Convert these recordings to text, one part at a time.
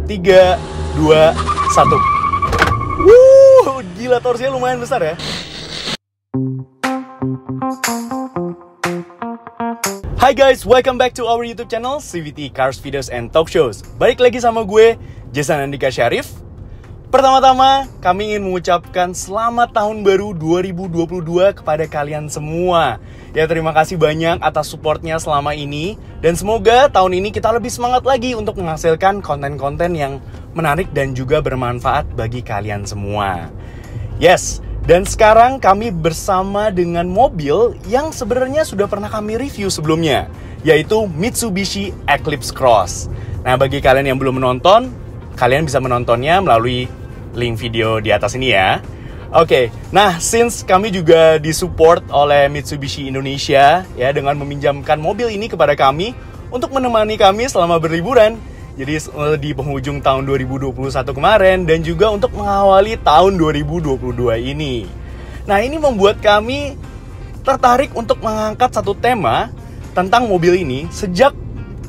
3, 2, 1. Gila, torsinya lumayan besar ya. Hai guys, welcome back to our YouTube channel CVT Cars Videos and Talk Shows. Balik lagi sama gue, Jason Andika Syarif. Pertama-tama, kami ingin mengucapkan selamat tahun baru 2022 kepada kalian semua. Ya, terima kasih banyak atas supportnya selama ini. Dan semoga tahun ini kita lebih semangat lagi untuk menghasilkan konten-konten yang menarik dan juga bermanfaat bagi kalian semua. Yes, dan sekarang kami bersama dengan mobil yang sebenarnya sudah pernah kami review sebelumnya, yaitu Mitsubishi Eclipse Cross. Nah, bagi kalian yang belum menonton, kalian bisa menontonnya melalui link video di atas ini ya. Oke, nah since kami juga disupport oleh Mitsubishi Indonesia ya dengan meminjamkan mobil ini kepada kami untuk menemani kami selama berliburan. Jadi di penghujung tahun 2021 kemarin dan juga untuk mengawali tahun 2022 ini. Nah, ini membuat kami tertarik untuk mengangkat satu tema tentang mobil ini sejak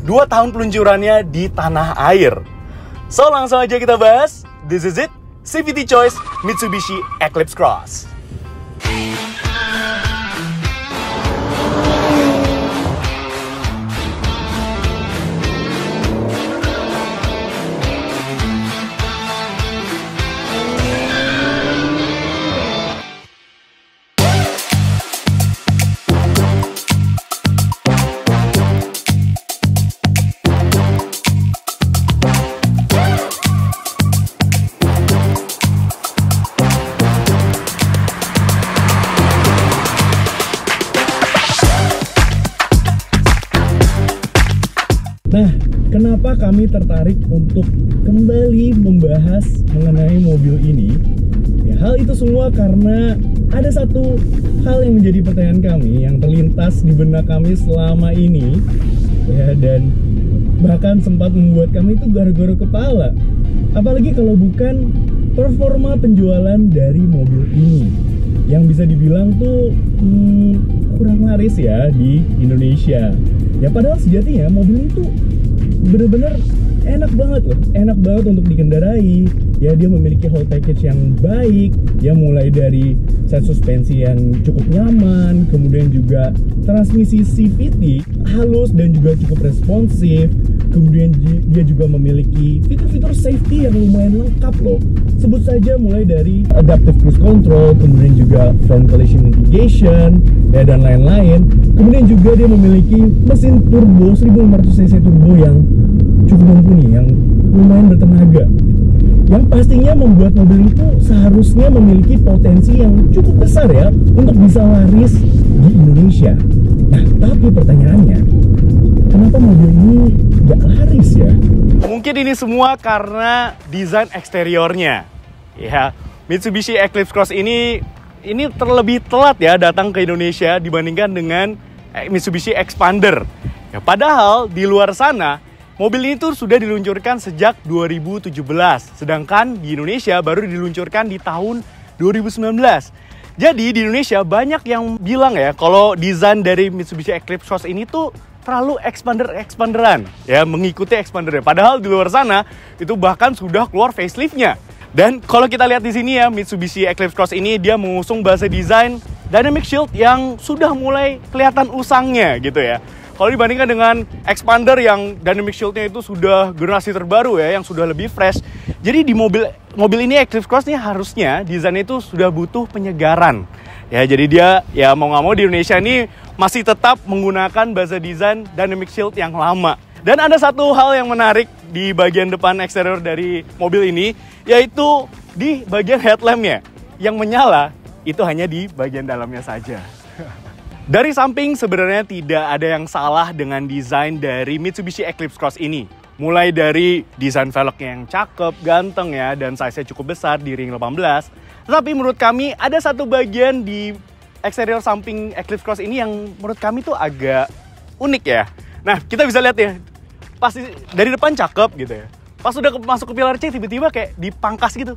2 tahun peluncurannya di tanah air. So, langsung aja kita bahas. This is it, CVT Choice Mitsubishi Eclipse Cross. Nah, kenapa kami tertarik untuk kembali membahas mengenai mobil ini? Ya, hal itu semua karena ada satu hal yang menjadi pertanyaan kami yang terlintas di benak kami selama ini, ya, dan bahkan sempat membuat kami itu garuk-garuk kepala. Apalagi kalau bukan performa penjualan dari mobil ini, yang bisa dibilang tuh kurang laris ya di Indonesia. Ya padahal sejatinya mobil itu bener-bener enak banget loh, enak banget untuk dikendarai. Ya, dia memiliki whole package yang baik, ya, mulai dari set suspensi yang cukup nyaman, kemudian juga transmisi CVT halus dan juga cukup responsif. Kemudian dia juga memiliki fitur-fitur safety yang lumayan lengkap loh. Sebut saja mulai dari adaptive cruise control, kemudian juga front collision mitigation, ya, dan lain-lain. Kemudian juga dia memiliki mesin turbo 1500cc turbo yang cukup mumpuni, yang lumayan bertenaga gitu. Yang pastinya membuat mobil itu seharusnya memiliki potensi yang cukup besar ya untuk bisa laris di Indonesia. Nah, tapi pertanyaannya, kenapa mobil ini gak laris ya? Mungkin ini semua karena desain eksteriornya. Ya, Mitsubishi Eclipse Cross ini terlebih telat ya datang ke Indonesia dibandingkan dengan Mitsubishi Expander. Ya, padahal di luar sana mobil ini tuh sudah diluncurkan sejak 2017, sedangkan di Indonesia baru diluncurkan di tahun 2019. Jadi di Indonesia banyak yang bilang ya kalau desain dari Mitsubishi Eclipse Cross ini tuh terlalu expanderan, ya, mengikuti Expander. Padahal di luar sana itu bahkan sudah keluar facelift-nya. Dan kalau kita lihat di sini ya, Mitsubishi Eclipse Cross ini dia mengusung bahasa desain Dynamic Shield yang sudah mulai kelihatan usangnya gitu ya. Kalau dibandingkan dengan Expander yang Dynamic Shield-nya itu sudah generasi terbaru ya, yang sudah lebih fresh. Jadi di mobil ini Eclipse Cross ini harusnya desainnya itu sudah butuh penyegaran. Ya, jadi dia ya mau nggak mau di Indonesia ini masih tetap menggunakan bahasa desain Dynamic Shield yang lama. Dan ada satu hal yang menarik di bagian depan eksterior dari mobil ini, yaitu di bagian headlamp-nya. Yang menyala itu hanya di bagian dalamnya saja. Dari samping sebenarnya tidak ada yang salah dengan desain dari Mitsubishi Eclipse Cross ini. Mulai dari desain velgnya yang cakep, ganteng ya, dan size-nya cukup besar di ring 18. Tetapi menurut kami ada satu bagian di eksterior samping Eclipse Cross ini yang menurut kami tuh agak unik ya. Nah, kita bisa lihat ya, pasti dari depan cakep gitu ya. Pas udah masuk ke pilar C tiba-tiba kayak dipangkas gitu,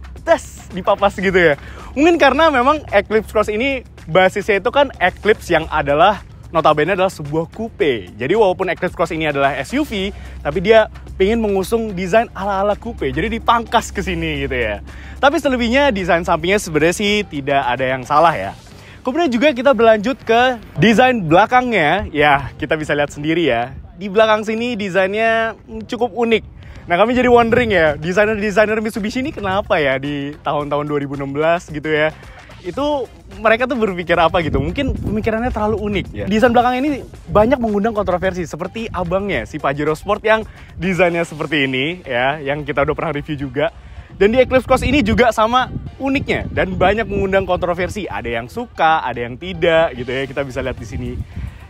dipapas gitu ya. Mungkin karena memang Eclipse Cross ini basisnya itu kan Eclipse yang adalah notabene adalah sebuah coupe. Jadi walaupun Eclipse Cross ini adalah SUV, tapi dia pengen mengusung desain ala-ala coupe, jadi dipangkas ke sini gitu ya. Tapi selebihnya desain sampingnya sebenarnya sih tidak ada yang salah ya. Kemudian juga kita berlanjut ke desain belakangnya. Ya, kita bisa lihat sendiri ya. Di belakang sini desainnya cukup unik. Nah, kami jadi wondering ya, desainer Mitsubishi ini kenapa ya di tahun-tahun 2016 gitu ya. Itu mereka tuh berpikir apa gitu. Mungkin pemikirannya terlalu unik ya. Desain belakang ini banyak mengundang kontroversi, seperti abangnya si Pajero Sport yang desainnya seperti ini ya, yang kita udah pernah review juga. Dan di Eclipse Cross ini juga sama uniknya dan banyak mengundang kontroversi. Ada yang suka, ada yang tidak gitu ya. Kita bisa lihat di sini.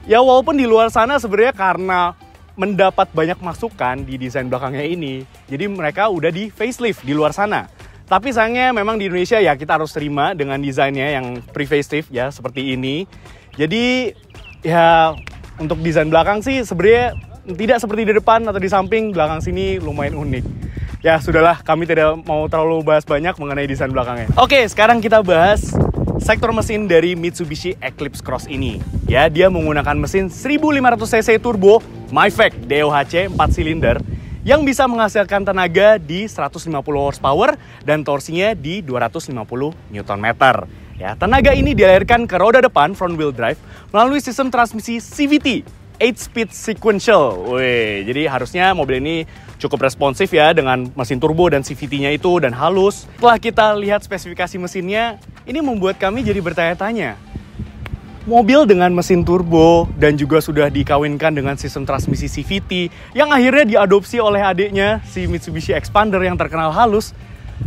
Ya walaupun di luar sana sebenarnya karena mendapat banyak masukan di desain belakangnya ini, jadi mereka udah di facelift di luar sana. Tapi sayangnya memang di Indonesia ya kita harus terima dengan desainnya yang pre-facelift ya seperti ini. Jadi ya untuk desain belakang sih sebenarnya tidak seperti di depan atau di samping, belakang sini lumayan unik. Ya sudahlah, kami tidak mau terlalu bahas banyak mengenai desain belakangnya. Oke, sekarang kita bahas sektor mesin dari Mitsubishi Eclipse Cross ini. Ya, dia menggunakan mesin 1500cc turbo MIFAC DOHC 4 silinder yang bisa menghasilkan tenaga di 150 horsepower dan torsinya di 250 Nm. Ya, tenaga ini dilahirkan ke roda depan front wheel drive melalui sistem transmisi CVT 8-speed sequential. Wih, jadi harusnya mobil ini cukup responsif ya dengan mesin turbo dan CVT-nya itu dan halus. Setelah kita lihat spesifikasi mesinnya, ini membuat kami jadi bertanya-tanya. Mobil dengan mesin turbo dan juga sudah dikawinkan dengan sistem transmisi CVT yang akhirnya diadopsi oleh adiknya si Mitsubishi Expander yang terkenal halus.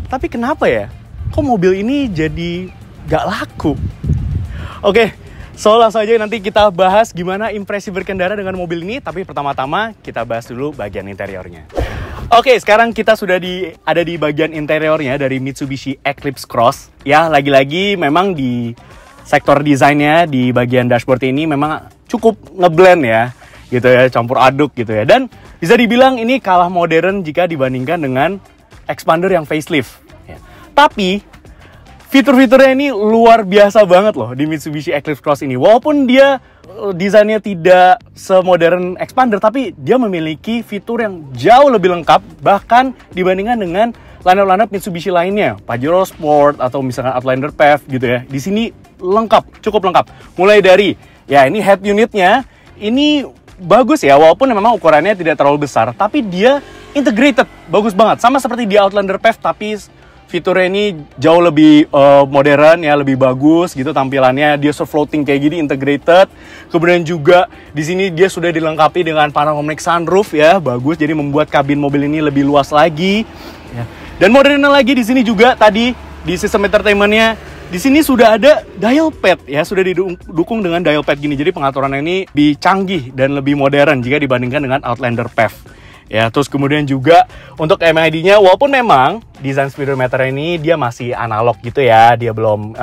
Tapi kenapa ya? Kok mobil ini jadi gak laku? Oke, so langsung aja nanti kita bahas gimana impresi berkendara dengan mobil ini. Tapi pertama-tama kita bahas dulu bagian interiornya. Oke, sekarang kita sudah ada di bagian interiornya dari Mitsubishi Eclipse Cross. Ya, lagi-lagi memang di sektor desainnya di bagian dashboard ini memang cukup ngeblend ya, gitu ya, campur aduk gitu ya. Dan bisa dibilang ini kalah modern jika dibandingkan dengan Expander yang facelift. Ya. Tapi fitur-fiturnya ini luar biasa banget loh di Mitsubishi Eclipse Cross ini. Walaupun dia desainnya tidak semodern Expander, tapi dia memiliki fitur yang jauh lebih lengkap bahkan dibandingkan dengan lineup Mitsubishi lainnya, Pajero Sport atau misalkan Outlander PHEV gitu ya. Di sini lengkap, cukup lengkap. Mulai dari ya ini head unitnya ini bagus ya, walaupun memang ukurannya tidak terlalu besar, tapi dia integrated, bagus banget. Sama seperti di Outlander PHEV, tapi fiturnya ini jauh lebih modern ya, lebih bagus gitu tampilannya. Dia floating kayak gini, integrated. Kemudian juga di sini dia sudah dilengkapi dengan panoramic sunroof ya, bagus. Jadi membuat kabin mobil ini lebih luas lagi. Ya. Dan modernnya lagi di sini juga tadi di sistem entertainmentnya, di sini sudah ada dial pad ya, sudah didukung dengan dial pad gini. Jadi pengaturannya ini lebih canggih dan lebih modern jika dibandingkan dengan Outlander PHEV. Ya, terus kemudian juga untuk MID-nya, walaupun memang desain speedometer ini dia masih analog gitu ya, dia belum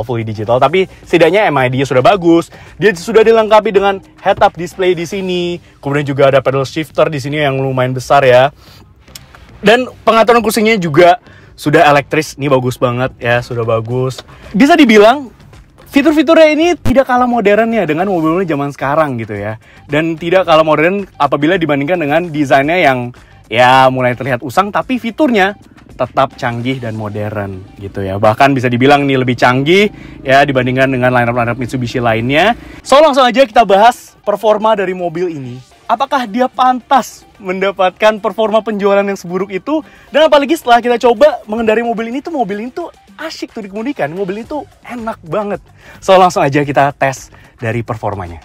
fully digital, tapi setidaknya MID-nya sudah bagus. Dia sudah dilengkapi dengan head-up display di sini. Kemudian juga ada pedal shifter di sini yang lumayan besar ya. Dan pengaturan kursinya juga sudah elektris, ini bagus banget ya, sudah bagus. Bisa dibilang fitur-fiturnya ini tidak kalah modernnya dengan mobil-mobil zaman sekarang gitu ya. Dan tidak kalah modern apabila dibandingkan dengan desainnya yang ya mulai terlihat usang, tapi fiturnya tetap canggih dan modern gitu ya. Bahkan bisa dibilang ini lebih canggih ya dibandingkan dengan lineup Mitsubishi lainnya. So langsung aja kita bahas performa dari mobil ini. Apakah dia pantas mendapatkan performa penjualan yang seburuk itu? Dan apalagi setelah kita coba mengendarai mobil ini tuh asyik tuh dikemudikan. Mobil itu enak banget. So langsung aja kita tes dari performanya.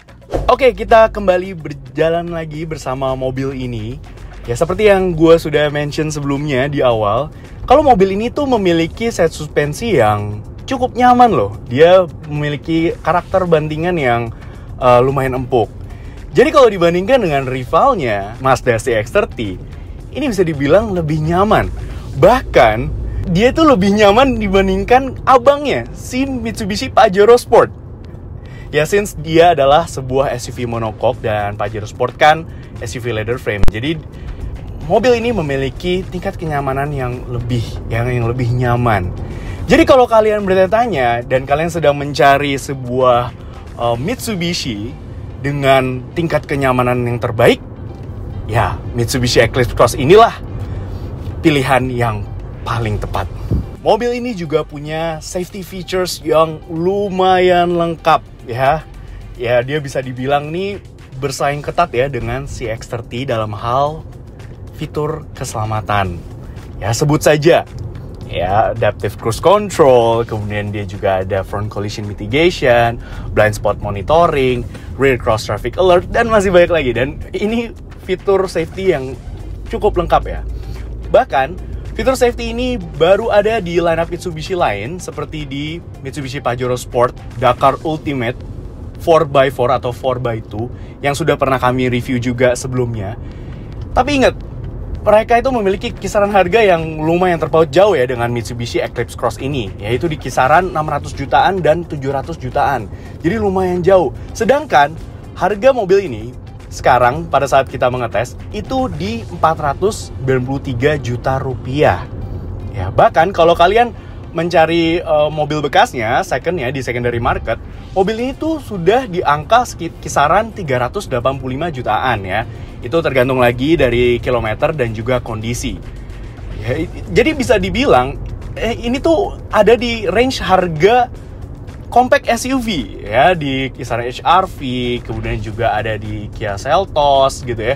Oke, kita kembali berjalan lagi bersama mobil ini. Ya seperti yang gue sudah mention sebelumnya di awal, kalau mobil ini tuh memiliki set suspensi yang cukup nyaman loh. Dia memiliki karakter bantingan yang lumayan empuk. Jadi kalau dibandingkan dengan rivalnya Mazda CX-30, ini bisa dibilang lebih nyaman. Bahkan dia itu lebih nyaman dibandingkan abangnya, si Mitsubishi Pajero Sport. Ya, since dia adalah sebuah SUV monocoque dan Pajero Sport kan SUV leather frame. Jadi mobil ini memiliki tingkat kenyamanan yang lebih nyaman. Jadi kalau kalian bertanya dan kalian sedang mencari sebuah Mitsubishi dengan tingkat kenyamanan yang terbaik, ya Mitsubishi Eclipse Cross inilah pilihan yang paling tepat. Mobil ini juga punya safety features yang lumayan lengkap ya. Ya, dia bisa dibilang nih bersaing ketat ya dengan CX-30 dalam hal fitur keselamatan. Ya, sebut saja ya, adaptive cruise control, kemudian dia juga ada front collision mitigation, blind spot monitoring, rear cross traffic alert, dan masih banyak lagi. Dan ini fitur safety yang cukup lengkap ya. Bahkan fitur safety ini baru ada di lineup Mitsubishi lain, seperti di Mitsubishi Pajero Sport Dakar Ultimate 4x4 atau 4x2 yang sudah pernah kami review juga sebelumnya. Tapi ingat, mereka itu memiliki kisaran harga yang lumayan terpaut jauh ya dengan Mitsubishi Eclipse Cross ini, yaitu di kisaran 600 jutaan dan 700 jutaan. Jadi lumayan jauh. Sedangkan harga mobil ini sekarang pada saat kita mengetes itu di 493 juta rupiah. Ya, bahkan kalau kalian mencari mobil bekasnya, secondnya di secondary market, mobil ini tuh sudah di angka kisaran 385 jutaan ya. Itu tergantung lagi dari kilometer dan juga kondisi. Ya, jadi bisa dibilang ini tuh ada di range harga compact SUV ya, di kisaran HRV, kemudian juga ada di Kia Seltos gitu ya.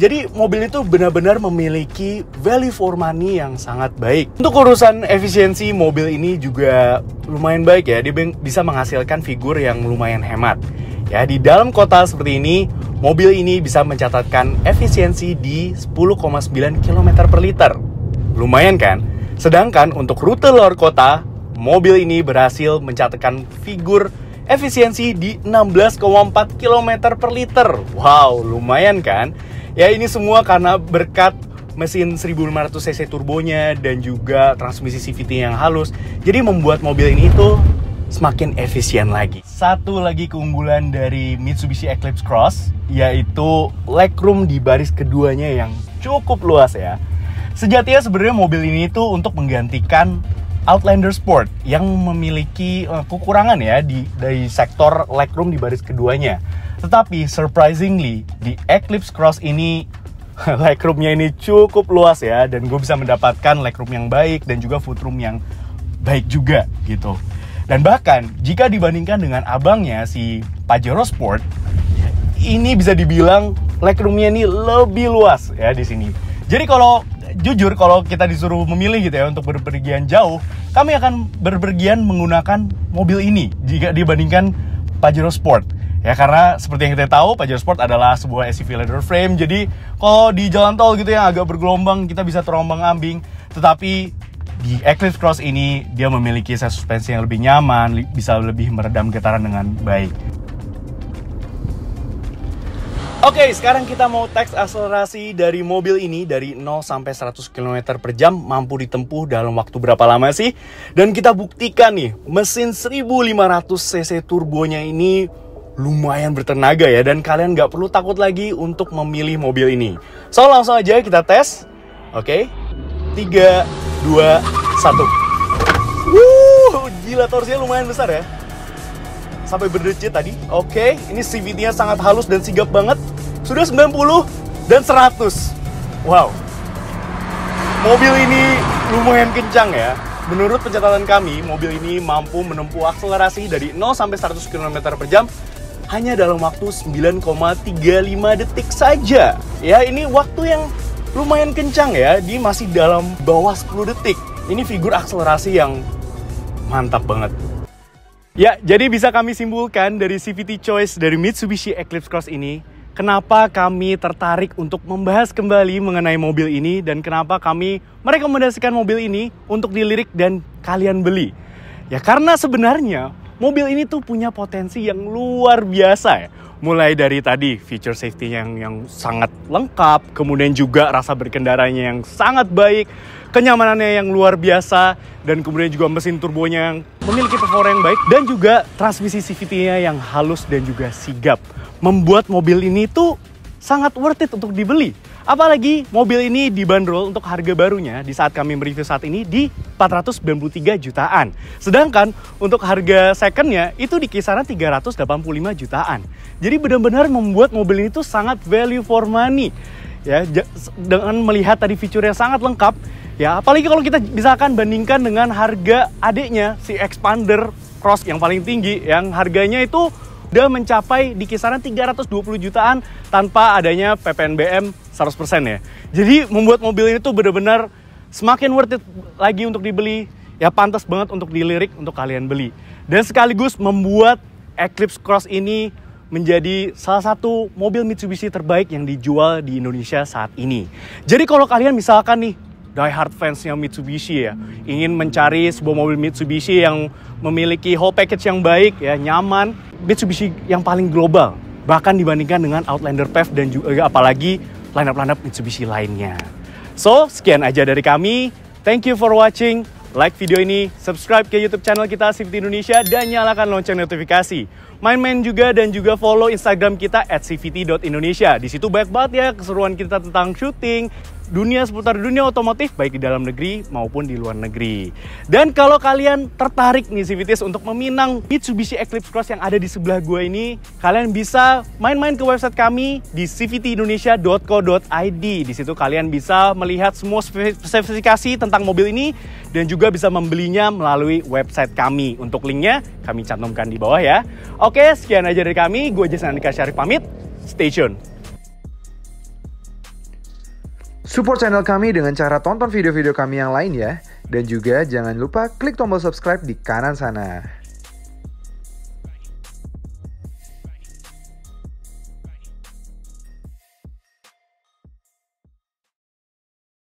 Jadi mobil itu benar-benar memiliki value for money yang sangat baik. Untuk urusan efisiensi, mobil ini juga lumayan baik ya. Dia bisa menghasilkan figur yang lumayan hemat. Ya, di dalam kota seperti ini, mobil ini bisa mencatatkan efisiensi di 10,9 km per liter. Lumayan kan? Sedangkan untuk rute luar kota, mobil ini berhasil mencatatkan figur efisiensi di 16,4 km per liter. Wow, lumayan kan? Ya, ini semua karena berkat mesin 1500cc turbonya dan juga transmisi CVT yang halus. Jadi membuat mobil ini itu semakin efisien lagi. Satu lagi keunggulan dari Mitsubishi Eclipse Cross yaitu legroom di baris keduanya yang cukup luas ya. Sejatinya sebenarnya mobil ini tuh untuk menggantikan Outlander Sport yang memiliki kekurangan ya dari sektor legroom di baris keduanya. Tetapi surprisingly di Eclipse Cross ini legroomnya ini cukup luas ya, dan gue bisa mendapatkan legroom yang baik dan juga footroom yang baik juga gitu. Dan bahkan jika dibandingkan dengan abangnya si Pajero Sport, ini bisa dibilang legroomnya ini lebih luas ya di sini. Jadi kalau jujur, kalau kita disuruh memilih gitu ya untuk berpergian jauh, kami akan berpergian menggunakan mobil ini jika dibandingkan Pajero Sport. Ya, karena seperti yang kita tahu, Pajero Sport adalah sebuah SUV leather frame. Jadi kalau di jalan tol gitu yang agak bergelombang, kita bisa terombang-ambing. Tetapi di Eclipse Cross ini dia memiliki suspensi yang lebih nyaman, bisa lebih meredam getaran dengan baik. Oke, sekarang kita mau tes akselerasi dari mobil ini dari 0 sampai 100 km per jam mampu ditempuh dalam waktu berapa lama sih? Dan kita buktikan nih, mesin 1500cc turbonya ini lumayan bertenaga ya, dan kalian nggak perlu takut lagi untuk memilih mobil ini. So, langsung aja kita tes. Oke, 3, 2, 1. Gila, torsinya lumayan besar ya. Sampai berdecit tadi. Oke, ini CVT-nya sangat halus dan sigap banget. Sudah 90 dan 100. Wow. Mobil ini lumayan kencang ya. Menurut pencatatan kami, mobil ini mampu menempuh akselerasi dari 0 sampai 100 km per jam hanya dalam waktu 9,35 detik saja. Ya, ini waktu yang lumayan kencang ya. Dia masih dalam bawah 10 detik. Ini figur akselerasi yang mantap banget. Ya, jadi bisa kami simpulkan dari CVT choice dari Mitsubishi Eclipse Cross ini, kenapa kami tertarik untuk membahas kembali mengenai mobil ini dan kenapa kami merekomendasikan mobil ini untuk dilirik dan kalian beli. Ya, karena sebenarnya mobil ini tuh punya potensi yang luar biasa ya. Mulai dari tadi feature safety yang sangat lengkap, kemudian juga rasa berkendaranya yang sangat baik, kenyamanannya yang luar biasa, dan kemudian juga mesin turbonya yang memiliki performa yang baik, dan juga transmisi CVT-nya yang halus dan juga sigap. Membuat mobil ini tuh sangat worth it untuk dibeli. Apalagi mobil ini dibanderol untuk harga barunya di saat kami mereview saat ini di 493 jutaan. Sedangkan untuk harga secondnya itu di kisaran 385 jutaan. Jadi benar-benar membuat mobil ini tuh sangat value for money. ya dengan melihat tadi fitur yang sangat lengkap ya, apalagi kalau kita misalkan bandingkan dengan harga adiknya si Xpander Cross yang paling tinggi yang harganya itu udah mencapai di kisaran 320 jutaan tanpa adanya PPNBM 100% ya. Jadi membuat mobil ini tuh benar-benar semakin worth it lagi untuk dibeli. Ya pantas banget untuk dilirik untuk kalian beli. Dan sekaligus membuat Eclipse Cross ini menjadi salah satu mobil Mitsubishi terbaik yang dijual di Indonesia saat ini. Jadi kalau kalian misalkan nih diehard fansnya Mitsubishi ya, ingin mencari sebuah mobil Mitsubishi yang memiliki whole package yang baik ya, nyaman, Mitsubishi yang paling global bahkan dibandingkan dengan Outlander PHEV dan juga apalagi lineup Mitsubishi lainnya. So, sekian aja dari kami. Thank you for watching. Like video ini, subscribe ke YouTube channel kita CVT Indonesia dan nyalakan lonceng notifikasi. Main-main juga dan juga follow Instagram kita @cvt.indonesia. Di situ banyak banget ya keseruan kita tentang syuting, seputar dunia otomotif baik di dalam negeri maupun di luar negeri. Dan kalau kalian tertarik nih CVTs untuk meminang Mitsubishi Eclipse Cross yang ada di sebelah gue ini, kalian bisa main-main ke website kami di cvtindonesia.co.id. Di situ kalian bisa melihat semua spesifikasi tentang mobil ini dan juga bisa membelinya melalui website kami. Untuk linknya kami cantumkan di bawah ya. Oke, sekian aja dari kami. Gue Jason Andika Syarif pamit. Stay tune. Support channel kami dengan cara tonton video-video kami yang lain ya. Dan juga jangan lupa klik tombol subscribe di kanan sana.